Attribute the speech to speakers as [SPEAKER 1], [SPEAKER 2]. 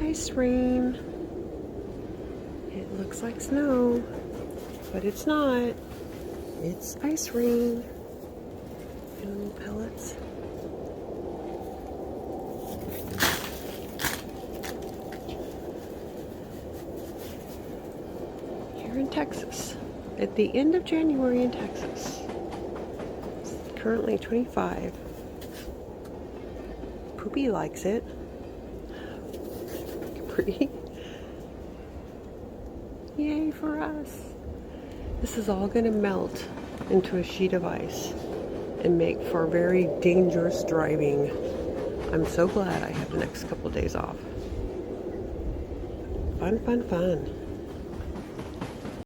[SPEAKER 1] ice rain. It looks like snow, but it's not. It's ice rain. And little pellets. Here in Texas, at the end of January in Texas. It's currently 25. Poopy likes it. Pretty. Yay for us. This is all going to melt into a sheet of ice and make for very dangerous driving. I'm so glad I have the next couple of days off. Fun, fun, fun.